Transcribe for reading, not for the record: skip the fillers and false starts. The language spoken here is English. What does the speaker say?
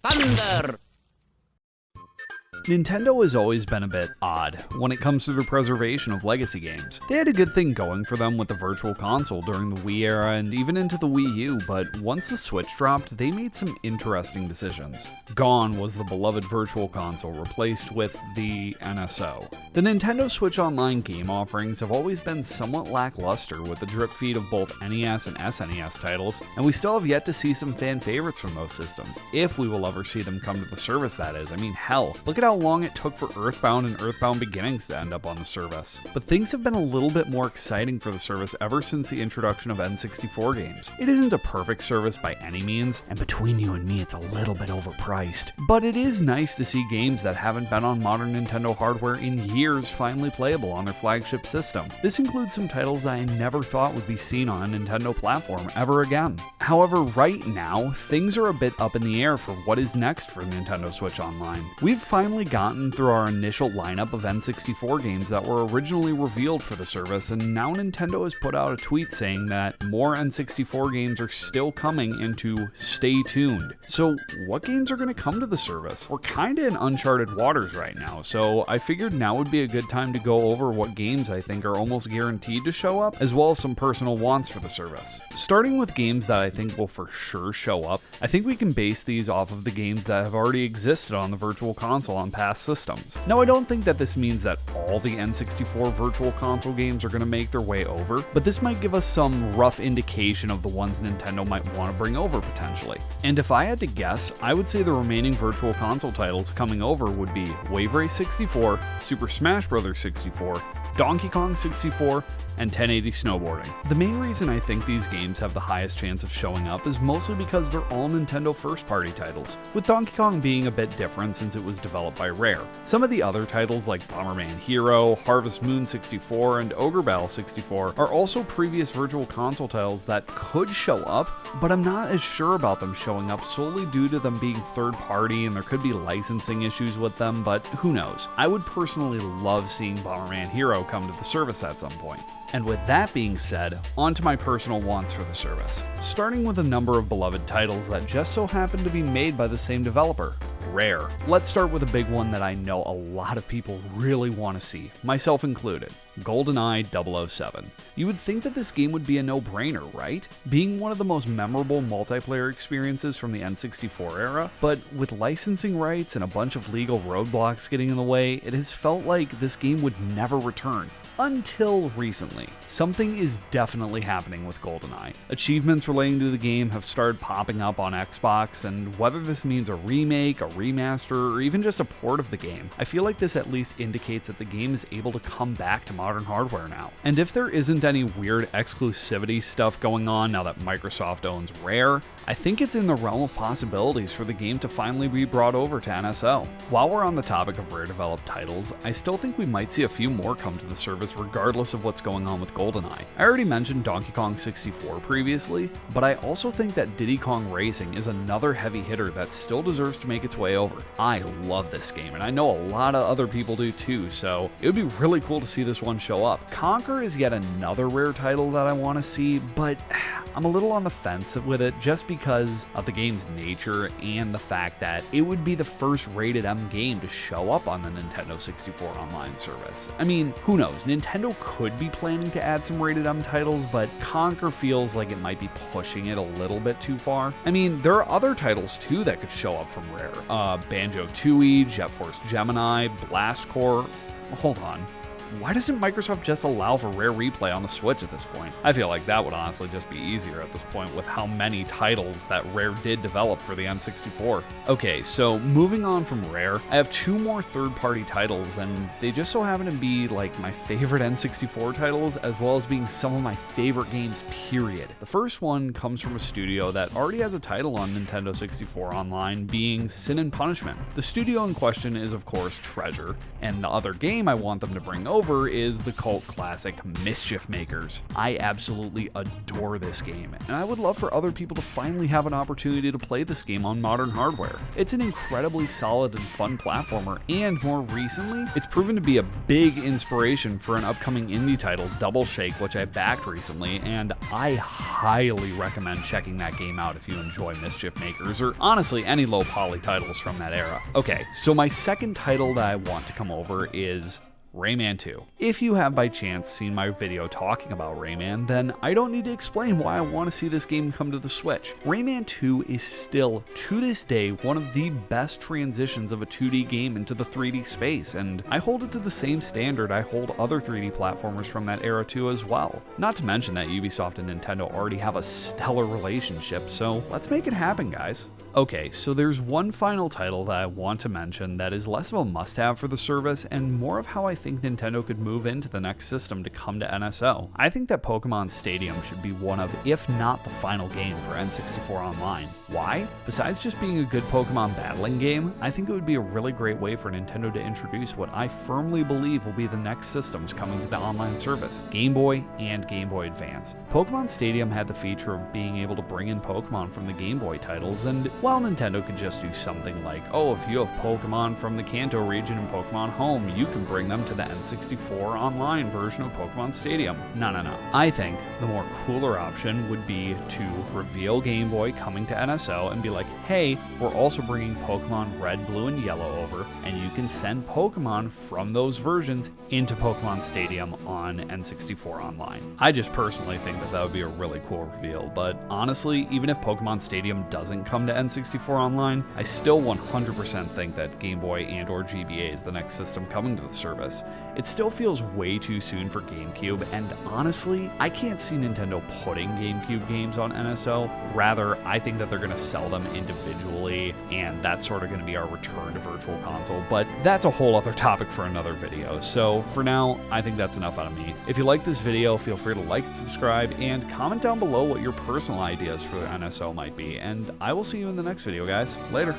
Thunder! Nintendo has always been a bit odd when it comes to the preservation of legacy games. They had a good thing going for them with the Virtual Console during the Wii era and even into the Wii U, but once the Switch dropped, they made some interesting decisions. Gone was the beloved Virtual Console, replaced with the NSO. The Nintendo Switch Online game offerings have always been somewhat lackluster with the drip feed of both NES and SNES titles, and we still have yet to see some fan favorites from those systems, if we will ever see them come to the service, that is. I mean, hell, look at how long it took for Earthbound and Earthbound Beginnings to end up on the service. But things have been a little bit more exciting for the service ever since the introduction of N64 games. It isn't a perfect service by any means, and between you and me, it's a little bit overpriced. But it is nice to see games that haven't been on modern Nintendo hardware in years finally playable on their flagship system. This includes some titles that I never thought would be seen on a Nintendo platform ever again. However, right now, things are a bit up in the air for what is next for Nintendo Switch Online. We've finally gotten through our initial lineup of N64 games that were originally revealed for the service, and now Nintendo has put out a tweet saying that more N64 games are still coming and to stay tuned. So what games are going to come to the service? We're kinda in uncharted waters right now, so I figured now would be a good time to go over what games I think are almost guaranteed to show up, as well as some personal wants for the service. Starting with games that I think will for sure show up, I think we can base these off of the games that have already existed on the Virtual Console on past systems. Now, I don't think that this means that all the N64 Virtual Console games are going to make their way over, but this might give us some rough indication of the ones Nintendo might want to bring over potentially. And if I had to guess, I would say the remaining Virtual Console titles coming over would be Wave Race 64, Super Smash Bros. 64, Donkey Kong 64, and 1080 Snowboarding. The main reason I think these games have the highest chance of showing up is mostly because they're all Nintendo first-party titles, with Donkey Kong being a bit different since it was developed by Rare. Some of the other titles like Bomberman Hero, Harvest Moon 64, and Ogre Battle 64 are also previous Virtual Console titles that could show up, but I'm not as sure about them showing up solely due to them being third-party and there could be licensing issues with them, but who knows. I would personally love seeing Bomberman Hero come to the service at some point. And with that being said, on to my personal wants for the service. Starting with a number of beloved titles that just so happen to be made by the same developer, Rare. Let's start with a big one that I know a lot of people really want to see, myself included, GoldenEye 007. You would think that this game would be a no-brainer, right? Being one of the most memorable multiplayer experiences from the N64 era, but with licensing rights and a bunch of legal roadblocks getting in the way, it has felt like this game would never return. Until recently. Something is definitely happening with GoldenEye. Achievements relating to the game have started popping up on Xbox, and whether this means a remake, a remaster, or even just a port of the game, I feel like this at least indicates that the game is able to come back to modern hardware now. And if there isn't any weird exclusivity stuff going on now that Microsoft owns Rare, I think it's in the realm of possibilities for the game to finally be brought over to NSO. While we're on the topic of Rare developed titles, I still think we might see a few more come to the service regardless of what's going on with GoldenEye. I already mentioned Donkey Kong 64 previously, but I also think that Diddy Kong Racing is another heavy hitter that still deserves to make its way over. I love this game, and I know a lot of other people do too, so it would be really cool to see this one show up. Conker is yet another Rare title that I want to see, but I'm a little on the fence with it just because of the game's nature and the fact that it would be the first rated M game to show up on the Nintendo 64 online service. I mean, who knows? Nintendo could be planning to add some rated M titles, but Conker feels like it might be pushing it a little bit too far. I mean, there are other titles too that could show up from Rare. Banjo-Tooie, Jet Force Gemini, Blast Corps. Hold on. Why doesn't Microsoft just allow for Rare Replay on the Switch at this point? I feel like that would honestly just be easier at this point with how many titles that Rare did develop for the N64. Okay, so moving on from Rare, I have two more third-party titles, and they just so happen to be like my favorite N64 titles, as well as being some of my favorite games, period. The first one comes from a studio that already has a title on Nintendo 64 Online, being Sin and Punishment. The studio in question is, of course, Treasure, and the other game I want them to bring over over is the cult classic Mischief Makers. I absolutely adore this game, and I would love for other people to finally have an opportunity to play this game on modern hardware. It's an incredibly solid and fun platformer, and more recently, it's proven to be a big inspiration for an upcoming indie title, Double Shake, which I backed recently, and I highly recommend checking that game out if you enjoy Mischief Makers, or honestly any low poly titles from that era. Okay, so my second title that I want to come over is Rayman 2. If you have by chance seen my video talking about Rayman, then I don't need to explain why I want to see this game come to the Switch. Rayman 2 is still, to this day, one of the best transitions of a 2D game into the 3D space, and I hold it to the same standard I hold other 3D platformers from that era to as well. Not to mention that Ubisoft and Nintendo already have a stellar relationship, so let's make it happen, guys. Okay, so there's one final title that I want to mention that is less of a must-have for the service and more of how I think Nintendo could move into the next system to come to NSO. I think that Pokemon Stadium should be one of, if not the final game for N64 Online. Why? Besides just being a good Pokemon battling game, I think it would be a really great way for Nintendo to introduce what I firmly believe will be the next systems coming to the online service, Game Boy and Game Boy Advance. Pokemon Stadium had the feature of being able to bring in Pokemon from the Game Boy titles, and while Nintendo could just do something like, oh, if you have Pokemon from the Kanto region in Pokemon Home, you can bring them to the N64 Online version of Pokemon Stadium. No. I think the more cooler option would be to reveal Game Boy coming to NSO and be like, hey, we're also bringing Pokemon Red, Blue, and Yellow over, and you can send Pokemon from those versions into Pokemon Stadium on N64 Online. I just personally think that that would be a really cool reveal, but honestly, even if Pokemon Stadium doesn't come to N64 Online, I still 100% think that Game Boy and or GBA is the next system coming to the service. It still feels way too soon for GameCube, and honestly, I can't see Nintendo putting GameCube games on NSO. Rather, I think that they're going to sell them individually, and that's sort of going to be our return to Virtual Console, but that's a whole other topic for another video. So for now, I think that's enough out of me. If you like this video, feel free to like and subscribe, and comment down below what your personal ideas for the NSO might be, and I will see you in the next video, guys. Later.